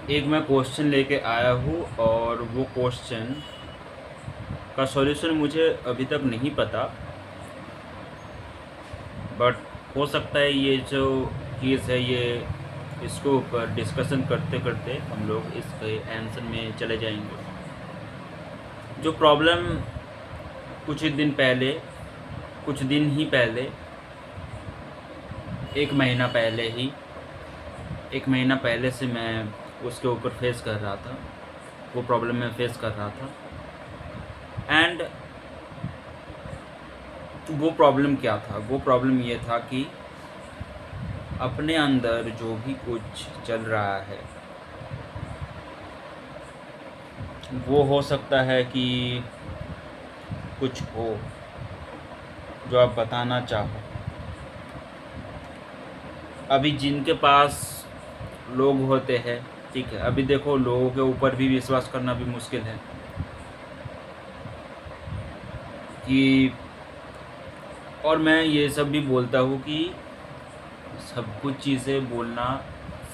एक मैं क्वेश्चन लेके आया हूँ और वो क्वेश्चन का सॉल्यूशन मुझे अभी तक नहीं पता, बट हो सकता है ये जो चीज़ है ये इसके ऊपर डिस्कशन करते करते हम लोग इसके आंसर में चले जाएंगे। जो प्रॉब्लम कुछ दिन ही पहले एक महीना पहले से मैं उसके ऊपर फेस कर रहा था, वो प्रॉब्लम मैं फेस कर रहा था। एंड वो प्रॉब्लम क्या था? वो प्रॉब्लम ये था कि अपने अंदर जो भी कुछ चल रहा है वो हो सकता है कि कुछ हो जो आप बताना चाहो। अभी जिनके पास लोग होते हैं, ठीक है, अभी देखो लोगों के ऊपर भी विश्वास करना भी मुश्किल है कि, और मैं ये सब भी बोलता हूँ कि सब कुछ चीज़ें बोलना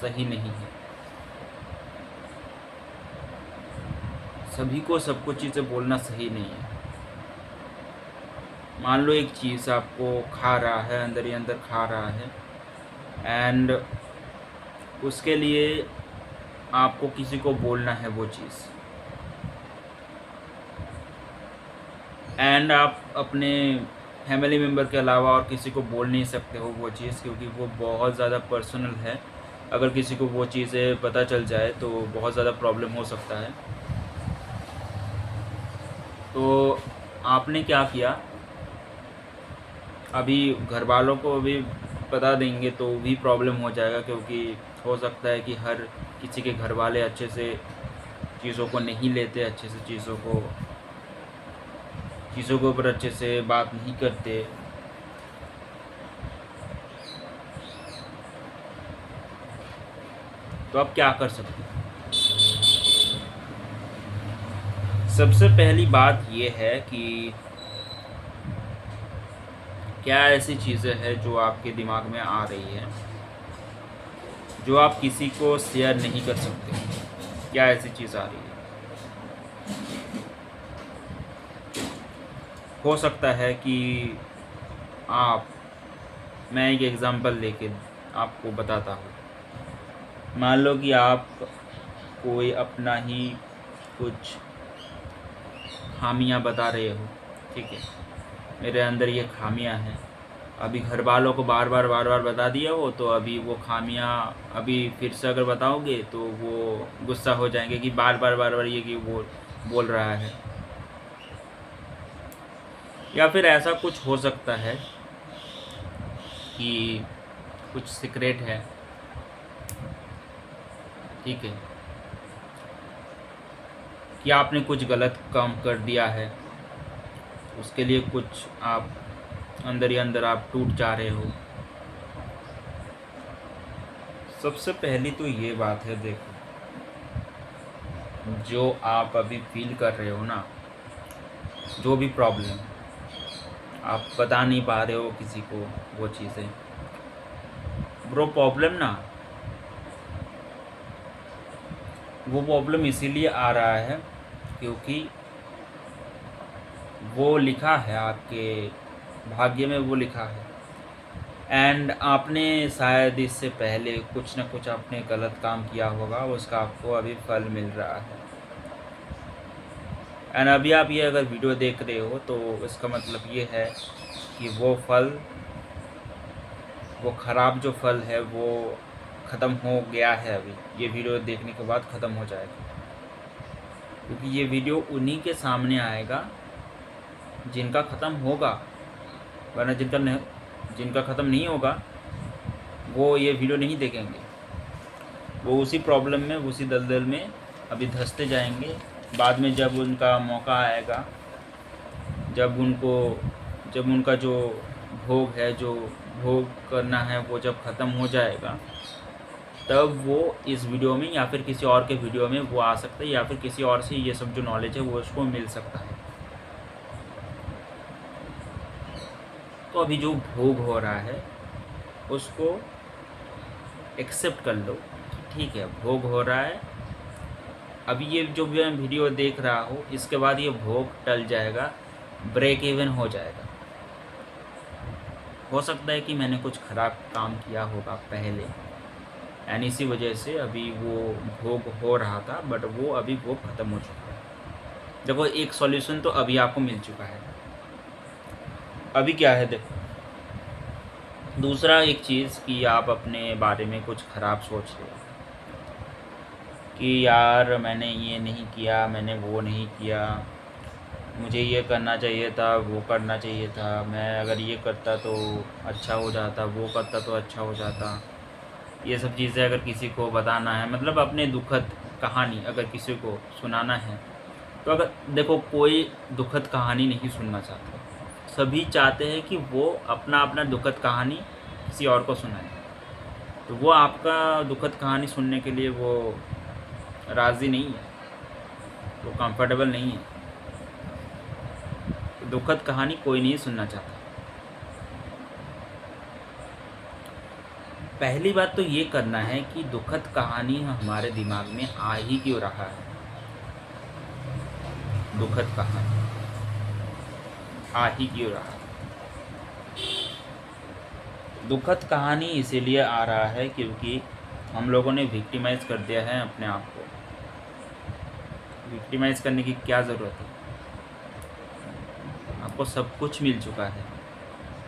सही नहीं है। सभी को सब कुछ चीज़ें बोलना सही नहीं है। मान लो एक चीज़ आपको खा रहा है, अंदर ही अंदर खा रहा है, एंड उसके लिए आपको किसी को बोलना है वो चीज़, एंड आप अपने फैमिली मेम्बर के अलावा और किसी को बोल नहीं सकते हो वो चीज़, क्योंकि वो बहुत ज़्यादा पर्सनल है। अगर किसी को वो चीज़ें पता चल जाए तो बहुत ज़्यादा प्रॉब्लम हो सकता है। तो आपने क्या किया, अभी घर वालों को भी बता देंगे तो भी प्रॉब्लम हो जाएगा, क्योंकि हो सकता है कि हर किसी के घर वाले अच्छे से चीज़ों को नहीं लेते, अच्छे से चीज़ों के ऊपर अच्छे से बात नहीं करते। तो आप क्या कर सकते हैं? सबसे पहली बात ये है कि क्या ऐसी चीज़ें हैं जो आपके दिमाग में आ रही है जो आप किसी को शेयर नहीं कर सकते? क्या ऐसी चीज़ आ रही है? हो सकता है कि आप, मैं एक एग्ज़ाम्पल लेके आपको बताता हूँ। मान लो कि आप कोई अपना ही कुछ खामियां बता रहे हो, ठीक है, मेरे अंदर ये खामियां हैं। अभी घर वालों को बार बार बता दिया हो तो अभी वो खामियां अभी फिर से अगर बताओगे तो वो गुस्सा हो जाएंगे कि बार बार ये कि वो बोल रहा है। या फिर ऐसा कुछ हो सकता है कि कुछ सीक्रेट है, ठीक है, कि आपने कुछ गलत काम कर दिया है, उसके लिए कुछ आप अंदर ही अंदर आप टूट जा रहे हो। सबसे पहली तो ये बात है, देखो, जो आप अभी फील कर रहे हो ना, जो भी प्रॉब्लम आप बता नहीं पा रहे हो किसी को वो चीज़ें, वो प्रॉब्लम इसीलिए आ रहा है क्योंकि वो लिखा है आपके भाग्य में, वो लिखा है, एंड आपने शायद इससे पहले कुछ ना कुछ आपने गलत काम किया होगा, उसका आपको अभी फल मिल रहा है। एंड अभी आप ये अगर वीडियो देख रहे हो तो इसका मतलब ये है कि वो फल, वो ख़राब जो फल है वो ख़त्म हो गया है। अभी ये वीडियो देखने के बाद ख़त्म हो जाएगा, क्योंकि ये वीडियो उन्हीं के सामने आएगा जिनका ख़त्म होगा, वरना जिनका ख़त्म नहीं होगा वो ये वीडियो नहीं देखेंगे। वो उसी प्रॉब्लम में, उसी दलदल में अभी धंसते जाएंगे। बाद में जब उनका मौका आएगा, जब उनका जो भोग है, जो भोग करना है, वो जब ख़त्म हो जाएगा, तब वो इस वीडियो में या फिर किसी और के वीडियो में वो आ सकता है, या फिर किसी और से ये सब जो नॉलेज है वो उसको मिल सकता है। तो अभी जो भोग हो रहा है उसको एक्सेप्ट कर लो, ठीक है, भोग हो रहा है, अभी ये जो भी मैं वीडियो देख रहा हूँ, इसके बाद ये भोग टल जाएगा, ब्रेक इवन हो जाएगा। हो सकता है कि मैंने कुछ ख़राब काम किया होगा पहले, एंड इसी वजह से अभी वो भोग हो रहा था, बट वो अभी भोग ख़त्म हो चुका है। देखो, एक सॉल्यूशन तो अभी आपको मिल चुका है। अभी क्या है, देखो, दूसरा एक चीज़ कि आप अपने बारे में कुछ ख़राब सोच रहे हो कि यार मैंने ये नहीं किया, मैंने वो नहीं किया, मुझे ये करना चाहिए था, वो करना चाहिए था, मैं अगर ये करता तो अच्छा हो जाता, वो करता तो अच्छा हो जाता। ये सब चीज़ें अगर किसी को बताना है, मतलब अपने दुखद कहानी अगर किसी को सुनाना है, तो अगर देखो, कोई दुखद कहानी नहीं सुनना चाहता, सभी चाहते हैं कि वो अपना अपना दुखद कहानी किसी और को सुनाए। तो वो आपका दुखद कहानी सुनने के लिए वो राज़ी नहीं है, वो कंफर्टेबल नहीं है। दुखद कहानी कोई नहीं सुनना चाहता। पहली बात तो ये करना है कि दुखद कहानी हमारे दिमाग में आ ही क्यों रहा है। दुखद कहानी आ ही क्यों रहा है। दुखद कहानी इसीलिए आ रहा है क्योंकि हम लोगों ने विक्टिमाइज़ कर दिया है अपने आप को। विक्टिमाइज़ करने की क्या ज़रूरत है? आपको सब कुछ मिल चुका है,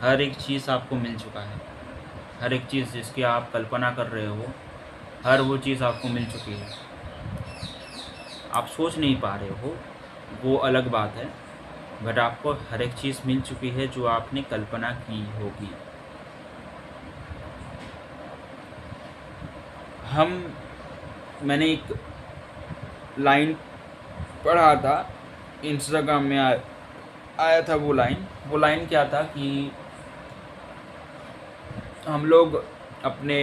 हर एक चीज़ आपको मिल चुका है, हर एक चीज़ जिसकी आप कल्पना कर रहे हो, हर वो चीज़ आपको मिल चुकी है। आप सोच नहीं पा रहे हो, वो अलग बात है, बट आपको हर एक चीज़ मिल चुकी है जो आपने कल्पना की होगी। मैंने एक लाइन पढ़ा था, इंस्टाग्राम में आया था वो लाइन क्या था कि हम लोग अपने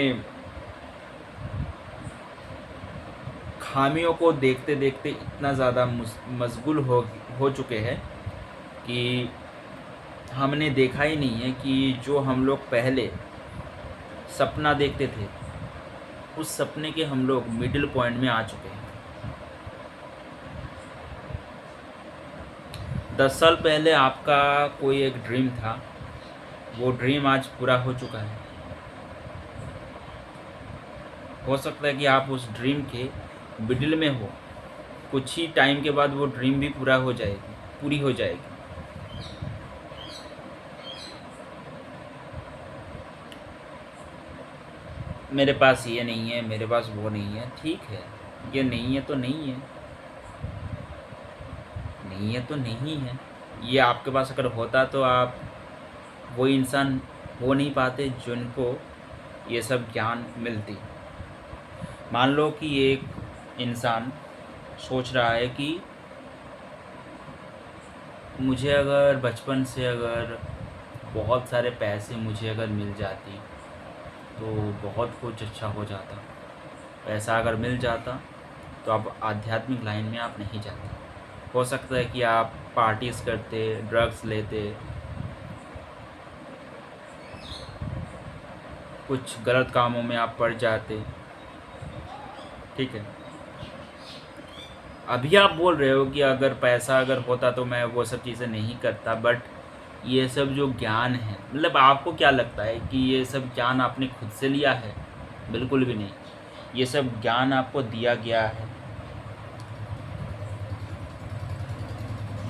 खामियों को देखते देखते इतना ज़्यादा मशगूल हो चुके हैं कि हमने देखा ही नहीं है कि जो हम लोग पहले सपना देखते थे, उस सपने के हम लोग मिडिल पॉइंट में आ चुके हैं। 10 साल पहले आपका कोई एक ड्रीम था, वो ड्रीम आज पूरा हो चुका है। हो सकता है कि आप उस ड्रीम के मिडिल में हो, कुछ ही टाइम के बाद वो ड्रीम भी पूरी हो जाएगी। मेरे पास ये नहीं है, मेरे पास वो नहीं है, ठीक है, ये नहीं है तो नहीं है, नहीं है तो नहीं है। ये आपके पास अगर होता तो आप वो इंसान हो नहीं पाते जिनको ये सब ज्ञान मिलती। मान लो कि एक इंसान सोच रहा है कि मुझे अगर बचपन से अगर बहुत सारे पैसे मुझे अगर मिल जाती तो बहुत कुछ अच्छा हो जाता। पैसा अगर मिल जाता तो अब आध्यात्मिक लाइन में आप नहीं जाते। हो सकता है कि आप पार्टीज़ करते, ड्रग्स लेते, कुछ गलत कामों में आप पड़ जाते, ठीक है। अभी आप बोल रहे हो कि अगर पैसा अगर होता तो मैं वो सब चीज़ें नहीं करता, बट ये सब जो ज्ञान है, मतलब आपको क्या लगता है कि ये सब ज्ञान आपने खुद से लिया है? बिल्कुल भी नहीं। ये सब ज्ञान आपको दिया गया है,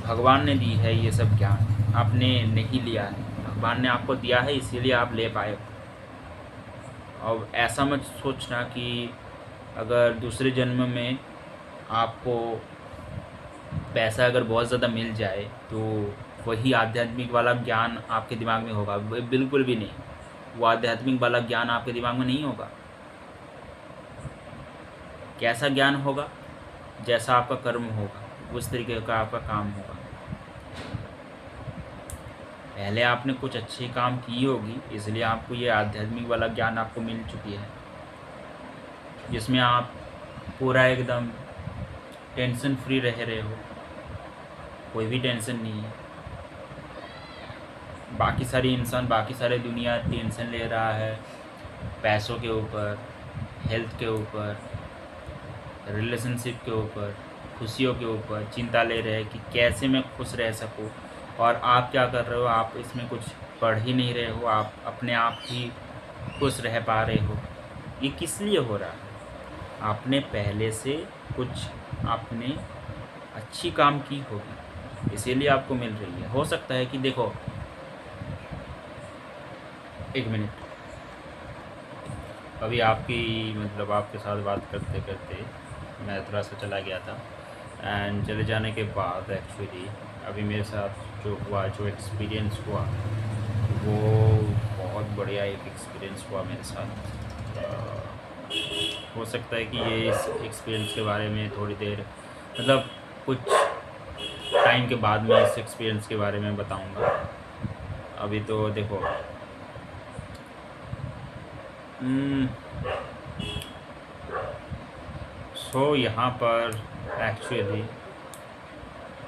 भगवान ने दी है। ये सब ज्ञान आपने नहीं लिया है, भगवान ने आपको दिया है, इसीलिए आप ले पाए। और ऐसा मत सोचना कि अगर दूसरे जन्म में आपको पैसा अगर बहुत ज़्यादा मिल जाए तो वही आध्यात्मिक वाला ज्ञान आपके दिमाग में होगा। बिल्कुल भी नहीं, वो आध्यात्मिक वाला ज्ञान आपके दिमाग में नहीं होगा। कैसा ज्ञान होगा? जैसा आपका कर्म होगा, उस तरीके का आपका काम होगा। पहले आपने कुछ अच्छे काम की होगी, इसलिए आपको ये आध्यात्मिक वाला ज्ञान आपको मिल चुकी है, जिसमें आप पूरा एकदम टेंशन फ्री रह रहे हो, कोई भी टेंशन नहीं है। बाकी सारे दुनिया टेंशन ले रहा है पैसों के ऊपर, हेल्थ के ऊपर, रिलेशनशिप के ऊपर, खुशियों के ऊपर चिंता ले रहे हैं कि कैसे मैं खुश रह सकूँ। और आप क्या कर रहे हो, आप इसमें कुछ पढ़ ही नहीं रहे हो, आप अपने आप ही खुश रह पा रहे हो। ये किस लिए हो रहा है? आपने पहले से कुछ आपने अच्छी काम की होगी, इसीलिए आपको मिल रही है। हो सकता है कि देखो, 1 मिनट, अभी आपकी मतलब आपके साथ बात करते-करते मैं थोड़ा-सा चला गया था। एंड चले जाने के बाद एक्चुअली अभी मेरे साथ जो हुआ, जो एक्सपीरियंस हुआ, वो बहुत बढ़िया एक एक्सपीरियंस हुआ मेरे साथ। हो सकता है कि ये इस एक्सपीरियंस के बारे में थोड़ी देर मतलब कुछ टाइम के बाद मैं इस एक्सपीरियंस के बारे में बताऊंगा। अभी तो देखो, यहाँ पर एक्चुअली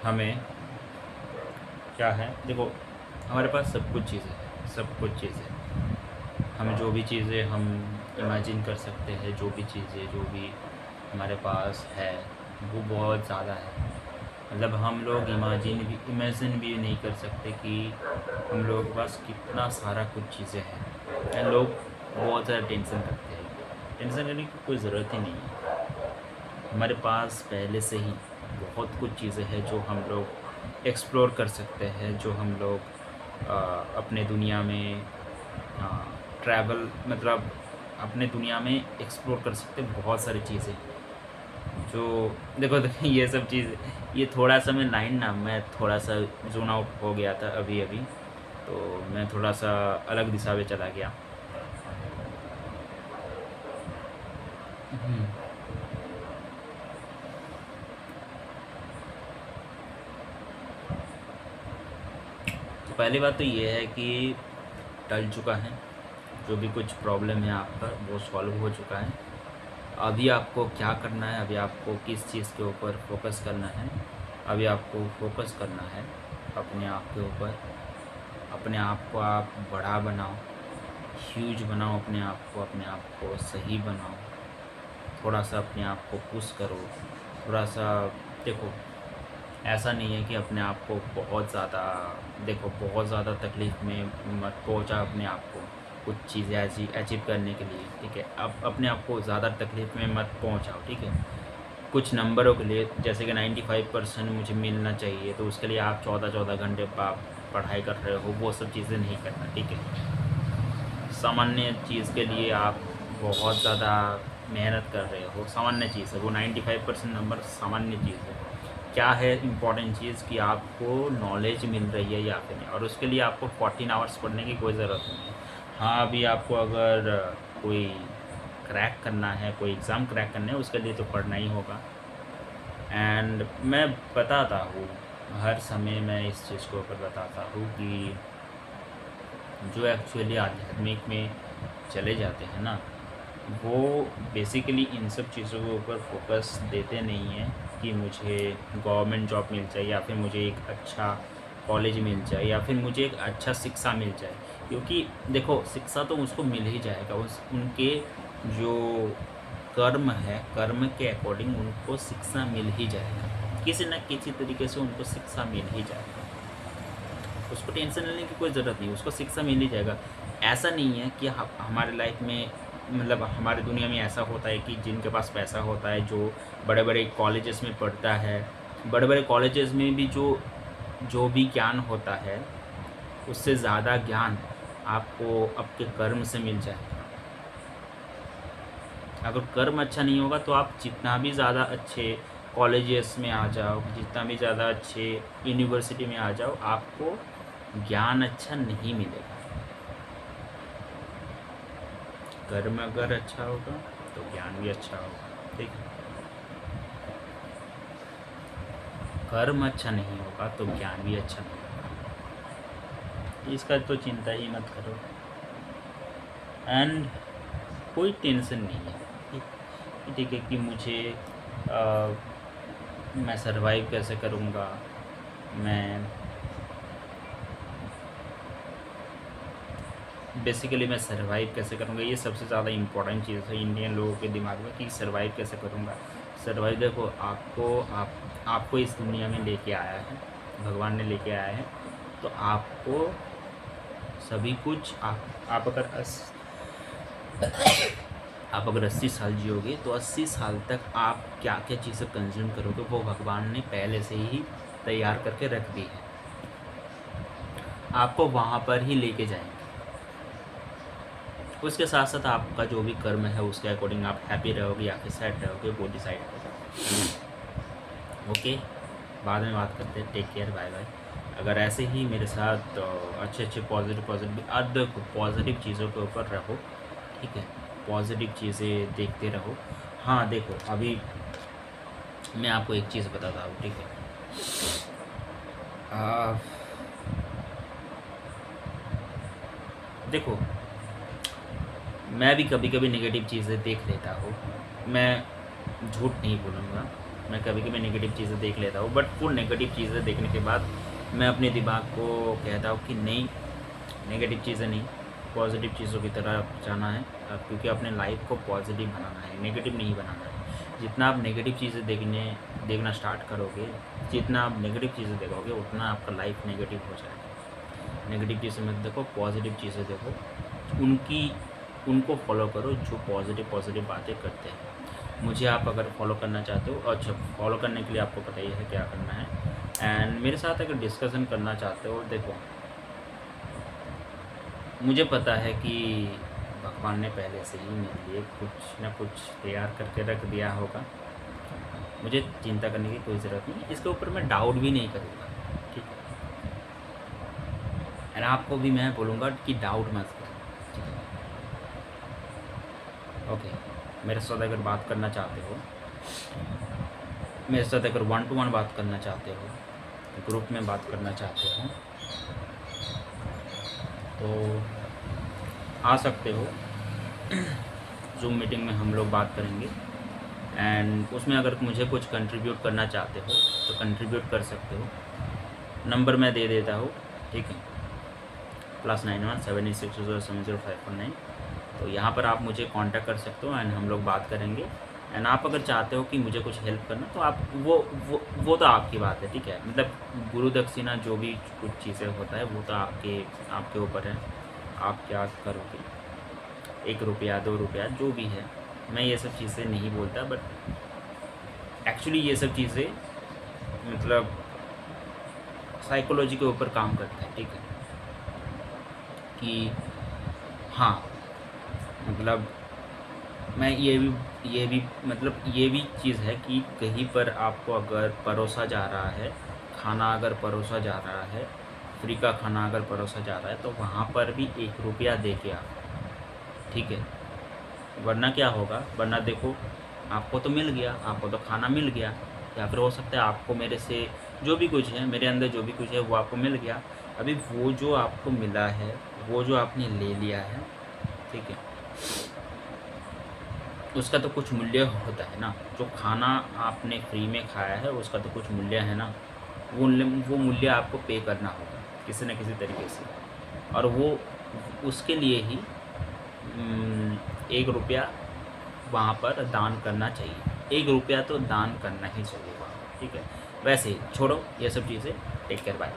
हमें क्या है, देखो हमारे पास सब कुछ चीज़ें हैं, सब कुछ चीज़ें, हम जो भी चीज़ें हम इमेजिन कर सकते हैं, जो भी चीज़ें जो भी हमारे पास है वो बहुत ज़्यादा है। मतलब हम लोग इमेजिन भी नहीं कर सकते कि हम लोग के पास कितना सारा कुछ चीज़ें हैं। एंड लोग बहुत ज़्यादा टेंशन करते हैं, टेंशन करने की कोई ज़रूरत ही नहीं है। हमारे पास पहले से ही बहुत कुछ चीज़ें हैं जो हम लोग एक्सप्लोर कर सकते हैं, जो हम लोग अपने दुनिया में ट्रैवल मतलब अपने दुनिया में एक्सप्लोर कर सकते हैं बहुत सारी चीज़ें। जो देखो देखो ये सब चीज़, ये थोड़ा-सा मैं थोड़ा-सा ज़ोन आउट हो गया था अभी-अभी, तो मैं थोड़ा-सा अलग दिशा में चला गया। हुँ। तो पहली बात तो ये है कि टल चुका है, जो भी कुछ प्रॉब्लम है आपका वो सॉल्व हो चुका है। अभी आपको क्या करना है, अभी आपको किस चीज़ के ऊपर फोकस करना है? अभी आपको फोकस करना है अपने आप के ऊपर। अपने आप को आप बड़ा बनाओ, ह्यूज बनाओ अपने आप को सही बनाओ। थोड़ा-सा अपने आप को पुश करो, थोड़ा-सा देखो, ऐसा नहीं है कि अपने आप को बहुत ज़्यादा देखो, बहुत ज़्यादा तकलीफ़ में मत पहुँचा अपने आप को, कुछ चीज़ें अचीव करने के लिए, ठीक है? अब अपने आप को ज़्यादा तकलीफ़ में मत पहुँचाओ, ठीक है? कुछ नंबरों के लिए, जैसे कि 95% मुझे मिलना चाहिए, तो उसके लिए आप 14-14 घंटे पढ़ाई कर रहे हो, वो सब चीज़ें नहीं करना, ठीक है? सामान्य चीज़ के लिए आप बहुत ज़्यादा मेहनत कर रहे हो, सामान्य चीज़ है वो। 95% नंबर सामान्य चीज़ है। क्या है इम्पॉर्टेंट चीज़ कि आपको नॉलेज मिल रही है या फिर नहीं, और उसके लिए आपको 14 आवर्स पढ़ने की कोई ज़रूरत नहीं है। हाँ, अभी आपको अगर कोई क्रैक करना है, कोई एग्ज़ाम क्रैक करना है, उसके लिए तो पढ़ना ही होगा। एंड मैं बताता हूँ, हर समय मैं इस चीज़ को ऊपर बताता हूँ कि जो एक्चुअली आध्यात्मिक में चले जाते हैं ना, वो बेसिकली इन सब चीज़ों के ऊपर फोकस देते नहीं हैं कि मुझे गवर्नमेंट जॉब मिल जाए, या फिर मुझे एक अच्छा कॉलेज मिल जाए, या फिर मुझे एक अच्छा शिक्षा मिल जाए। क्योंकि देखो, शिक्षा तो उसको मिल ही जाएगा, उस उनके जो कर्म है, कर्म के अकॉर्डिंग उनको शिक्षा मिल ही जाएगा, किसी न किसी तरीके से उनको शिक्षा मिल ही जाएगा। उसको टेंशन लेने की कोई ज़रूरत नहीं, उसको शिक्षा मिल ही जाएगा। ऐसा नहीं है कि हमारे लाइफ में मतलब हमारी दुनिया में ऐसा होता है कि जिनके पास पैसा होता है, जो बड़े-बड़े कॉलेजेस में पढ़ता है, बड़े-बड़े कॉलेजेस में भी जो जो भी ज्ञान होता है, उससे ज़्यादा ज्ञान आपको आपके कर्म से मिल जाएगा। अगर कर्म अच्छा नहीं होगा तो आप जितना भी ज़्यादा अच्छे कॉलेजेस में आ जाओ, जितना भी ज़्यादा अच्छे यूनिवर्सिटी में आ जाओ, आपको ज्ञान अच्छा नहीं मिलेगा। कर्म अगर अच्छा होगा तो ज्ञान भी अच्छा होगा, ठीक है? कर्म अच्छा नहीं होगा तो ज्ञान भी अच्छा नहीं होगा, इसका तो चिंता ही मत करो। एंड कोई टेंशन नहीं है, ठीक है कि मुझे मैं सरवाइव कैसे करूँगा, मैं बेसिकली मैं सर्वाइव कैसे करूँगा, ये सबसे ज़्यादा इम्पोर्टेंट चीज़ है इंडियन लोगों के दिमाग में कि सर्वाइव कैसे करूँगा। सर्वाइव देखो, आपको इस दुनिया में लेके आया है, भगवान ने लेके आया है, तो आपको सभी कुछ आप अगर 80 साल जियोगे तो 80 साल तक आप क्या क्या चीज़ें कंज्यूम करोगे वो भगवान ने पहले से ही तैयार करके रख दी है, आपको वहाँ पर ही लेके जाएंगे। उसके साथ साथ आपका जो भी कर्म है उसके अकॉर्डिंग आप हैप्पी रहोगे या फिर सैड रहोगे वो डिसाइड होगा। ओके, बाद में बात करते हैं। Take care, bye bye. अगर ऐसे ही मेरे साथ अच्छे पॉजिटिव चीज़ों के ऊपर रहो, ठीक है, पॉजिटिव चीज़ें देखते रहो। हाँ देखो, अभी मैं आपको एक चीज़ बताता हूँ, ठीक है। देखो, मैं भी कभी कभी नेगेटिव चीज़ें देख लेता हूँ, मैं झूठ नहीं बोलूँगा, मैं कभी कभी नेगेटिव चीज़ें देख लेता हूँ, बट वो नेगेटिव चीज़ें देखने के बाद मैं अपने दिमाग को कहता हूँ कि नहीं, नेगेटिव चीज़ें नहीं, पॉजिटिव चीज़ों की तरफ जाना है, क्योंकि अपने लाइफ को पॉजिटिव बनाना है, नेगेटिव नहीं बनाना है। जितना आप नेगेटिव चीज़ें देखना स्टार्ट करोगे, जितना आप नेगेटिव चीज़ें देखोगे उतना आपका लाइफ नेगेटिव हो जाएगा। नेगेटिव चीज़ें मत देखो, पॉजिटिव चीज़ें देखो, उनको फॉलो करो जो पॉजिटिव बातें करते हैं। मुझे आप अगर फॉलो करना चाहते हो, अच्छा, फॉलो करने के लिए आपको पता ही है क्या करना है। एंड मेरे साथ अगर डिस्कशन करना चाहते हो, देखो मुझे पता है कि भगवान ने पहले से ही मेरे लिए कुछ ना कुछ तैयार करके रख दिया होगा, मुझे चिंता करने की कोई ज़रूरत नहीं, इसके ऊपर मैं डाउट भी नहीं करूँगा, ठीक है। एंड आपको भी मैं बोलूँगा कि डाउट मत करो, ठीक है। ओके, मेरे साथ अगर बात करना चाहते हो, मेरे साथ अगर 1 to 1 बात करना चाहते हो, ग्रुप में बात करना चाहते हो, तो आ सकते हो। जूम मीटिंग में हम लोग बात करेंगे, एंड उसमें अगर मुझे कुछ कंट्रीब्यूट करना चाहते हो तो कंट्रीब्यूट कर सकते हो। नंबर मैं दे देता हूँ, ठीक है, +91 786070549। तो यहाँ पर आप मुझे कांटेक्ट कर सकते हो एंड हम लोग बात करेंगे। एंड आप अगर चाहते हो कि मुझे कुछ हेल्प करना, तो आप वो तो आपकी बात है, ठीक है। मतलब गुरु दक्षिणा जो भी कुछ चीज़ें होता है वो तो आपके ऊपर है, आप क्या करोगे, 1 रुपया 2 रुपया जो भी है। मैं ये सब चीज़ें नहीं बोलता, बट एक्चुअली ये सब चीज़ें मतलब साइकोलॉजी के ऊपर काम करता है, ठीक है, कि हाँ, मतलब मैं ये भी मतलब ये भी चीज़ है कि कहीं पर आपको अगर परोसा जा रहा है खाना, अगर परोसा जा रहा है, फ्री का खाना अगर परोसा जा रहा है, तो वहाँ पर भी 1 रुपया दे के आओ, ठीक है। वरना क्या होगा, वरना देखो आपको तो मिल गया, आपको तो खाना मिल गया, या फिर हो सकता है आपको मेरे से जो भी कुछ है, मेरे अंदर जो भी कुछ है वो आपको मिल गया। अभी वो जो आपको मिला है, वो जो आपने ले लिया है, ठीक है, उसका तो कुछ मूल्य होता है ना। जो खाना आपने फ्री में खाया है उसका तो कुछ मूल्य है ना, वो मूल्य आपको पे करना होगा किसी न किसी तरीके से, और वो उसके लिए ही 1 रुपया वहाँ पर दान करना चाहिए। 1 रुपया तो दान करना ही चाहिए वहाँ, ठीक है। वैसे ही छोड़ो ये सब चीज़ें, टेक केयर, बाय।